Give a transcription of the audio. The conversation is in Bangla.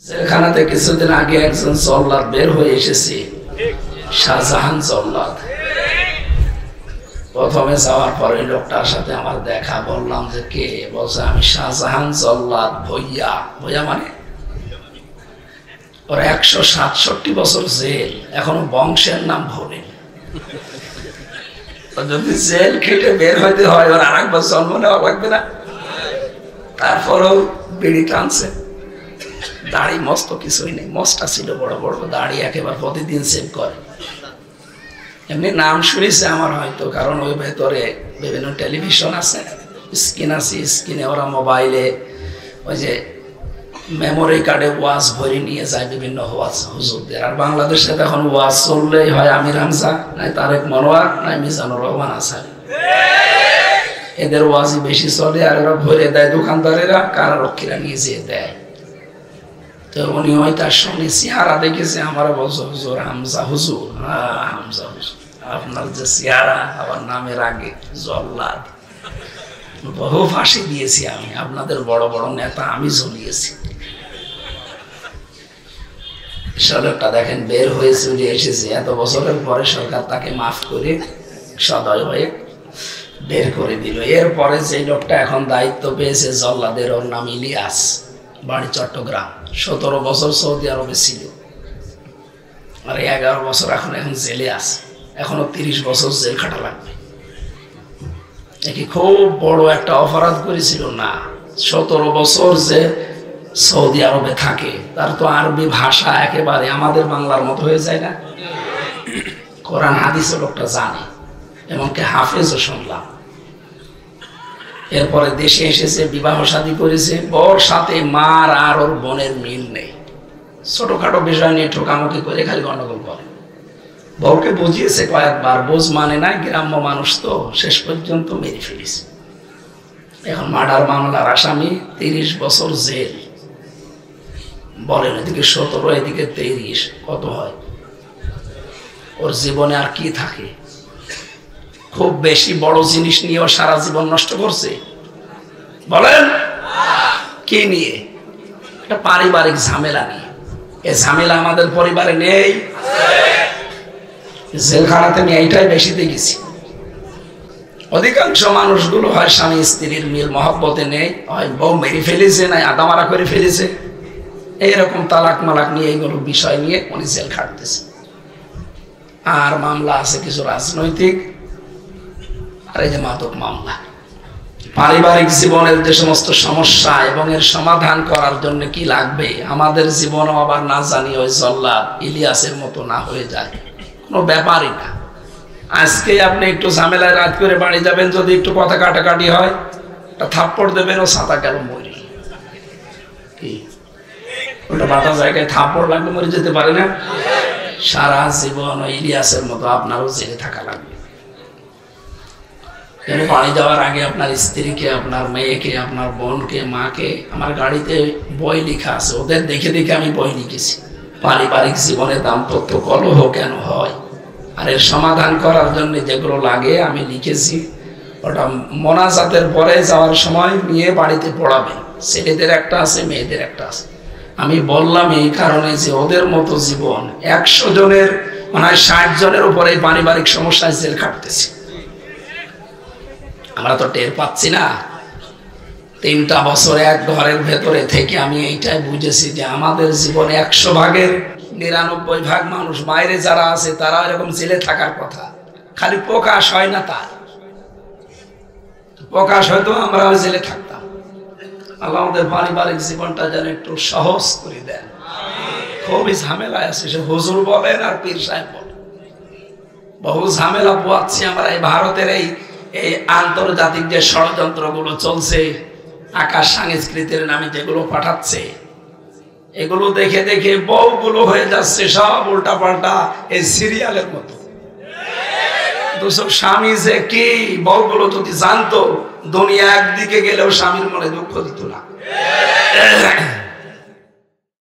জেলখানাতে কিছুদিন আগে একজন জল্লাদ বের হয়ে এসেছে, শাহজাহান জল্লাদ। প্রথমে যাওয়ার পরে লোকটার সাথে আমার দেখা, বললাম যে কে? বলছে আমি শাহজাহান জল্লাদ ভইয়া। ভইয়া মানে ওর 167 বছর জেল, এখনো বংশের নাম ভরে। যদি জেল খেটে বের হইতে হয় ওর আরেকবার জন্ম নেওয়া লাগবে না? তারপরেও বিড়ি টানছে, দাড়ি মস্ত কিছুই নেই, মস্তা ছিল বড় বড় দাড়ি, একেবারে প্রতিদিন সেভ করে। এমনি নাম শুনেছে আমার হয়তো, কারণ ওই ভেতরে বিভিন্ন টেলিভিশন আছে, স্ক্রিন আছে, স্ক্রিনে ওরা মোবাইলে ওই যে মেমোরি কার্ডে ওয়াজ ভরে নিয়ে যায় বিভিন্ন ওয়াজ হুজুরদের। আর বাংলাদেশে এখন ওয়াজ চললেই হয় আমির হামজা, নাই তারেক মনোয়ার, নাই মিজানুর রহমান আসারি, এদের ওয়াজই বেশি চলে। আর ওরা ভরে দেয় দোকানদারেরা, কারারক্ষীরা নিয়ে যেয়ে দেয়। তো উনি ওই তার সঙ্গে চেহারা দেখেছে, আমার বলছে হুজুর হামজা হুজুর। হামজা হুজুর, আপনার যে চেহারা, আবার নামের আগে জল্লাদ। বহু ফাঁসি দিয়েছি আমি, আপনাদের বড় বড় নেতা আমি ঝুলিয়েছি। সরকারটা দেখেন বের হয়ে চলে এসেছে, এত বছরের পরে সরকার তাকে মাফ করে সদয় হয়ে বের করে দিল। এরপরে যে লোকটা এখন দায়িত্ব পেয়েছে জল্লাদের, ওর নাম ইলিয়াস, বাড়ি চট্টগ্রাম, 17 বছর সৌদি আরবে ছিল, আর 11 বছর এখন জেলে আছে, এখনো 30 বছর জেল খাটা লাগবে। কি খুব বড় একটা অপরাধ করেছিল না? 17 বছর যে সৌদি আরবে থাকে, তার তো আরবি ভাষা একেবারে আমাদের বাংলার মতো হয়ে যায় না। কোরআন হাদিসও লোকটা জানে, এমনকি হাফেজও শুনলাম। এরপরে দেশে এসেছে, বিবাহ শাদী করেছে, ওর সাথে মার আর ওর বোনের মিল নেই। ছোটখাটো বিষয় নিয়ে ঠোকামুখি করে খালি গন্ডগোল করে। বউকে বুঝিয়েছে কয়েকবার, বোঝ মানে নাই, গ্রাম্য মানুষ তো, শেষ পর্যন্ত মেরে ফেলেছে। এখন মার্ডার মামলার আসামি, 30 বছর জেল। বলেন এদিকে 17, এদিকে 23, কত হয়? ওর জীবনে আর কি থাকে? খুব বেশি বড় জিনিস নিয়েও সারা জীবন নষ্ট করছে। বলেন কি নিয়ে? একটা পারিবারিক ঝামেলা নিয়ে। এ ঝামেলা আমাদের পরিবারে নেই? জেলখানাতে আমি এইটাই বেশি দেখেছি। অধিকাংশ মানুষগুলো হয় স্বামী স্ত্রীর মিল মহব্বতে নেই, হয় বউ মেরে ফেলেছে, নাই আদামারা করে ফেলেছে, এইরকম তালাক মালাক নিয়ে এইগুলো বিষয় নিয়ে উনি জেল খাটতেছে। আর মামলা আছে কিছু রাজনৈতিক, আর এই যে মাদক মামলা। পারিবারিক জীবনের যে সমস্ত সমস্যা এবং এর সমাধান করার জন্য কি লাগবে, আমাদের জীবনও আবার না জানি ওই জল্লাদ ইলিয়াসের মতো না হয়ে যায়, কোনো ব্যাপারই না। আজকে আপনি একটু ঝামেলায় রাত করে বাড়ি যাবেন, যদি একটু কথা কাটাকাটি হয়, একটা থাপ্পড় দেবেন, ও ছাতা গেল মরি। কি ওটা বাটা জায়গায় থাপ্পড় লাগলে মরে যেতে পারে না? সারা জীবন ওই ইলিয়াসের মতো আপনারও জেলে থাকা লাগবে। বাড়ি যাওয়ার আগে আপনার স্ত্রীকে, আপনার মেয়েকে, আপনার বোনকে, মাকে, আমার গাড়িতে বই লেখা আছে, ওদের দেখে দেখে আমি বই লিখেছি, পারিবারিক জীবনে দাম্পত্য কলহ কেন হয় আর এর সমাধান করার জন্য যেগুলো লাগে আমি লিখেছি। ওটা মোনাজাতের পরে যাওয়ার সময় নিয়ে বাড়িতে পড়াবেন। ছেলেদের একটা আছে, মেয়েদের একটা আছে। আমি বললাম এই কারণে যে ওদের মতো জীবন 100 জনের, মানে 60 জনের উপরে পারিবারিক সমস্যায় জেল খাটতেছে। আমরা তো টের পাচ্ছি না। 3টা বছর এক ঘরের ভেতরে থেকে আমি এইটাই বুঝেছি যে আমাদের জীবনে 100 ভাগের 99 ভাগ মানুষ বাইরে যারা আছে তারা এরকম জেলে থাকার কথা, খালি প্রকাশ হয় না। তার প্রকাশ হয়তো আমরা জেলে থাকতাম। আল্লাহ আমাদের পারিবারিক জীবনটা যেন একটু সহজ করে দেন। খুবই ঝামেলায় আছে, সে হুজুর বলেন আর পীর সাহেব বলেন, বহু ঝামেলা পোয়াচ্ছি আমরা। এই ভারতের এই আন্তর্জাতিক যে ষড়যন্ত্রগুলো চলছে, আকাশ সংস্কৃতির নামে যেগুলো পাঠাচ্ছে, এগুলো দেখে দেখে বউগুলো হয়ে যাচ্ছে সব উল্টা পাল্টা, এই সিরিয়ালের মতো। স্বামী যে কি, বউগুলো যদি জানতো, দুনিয়া একদিকে গেলেও স্বামীর মনে দুঃখ দিত না।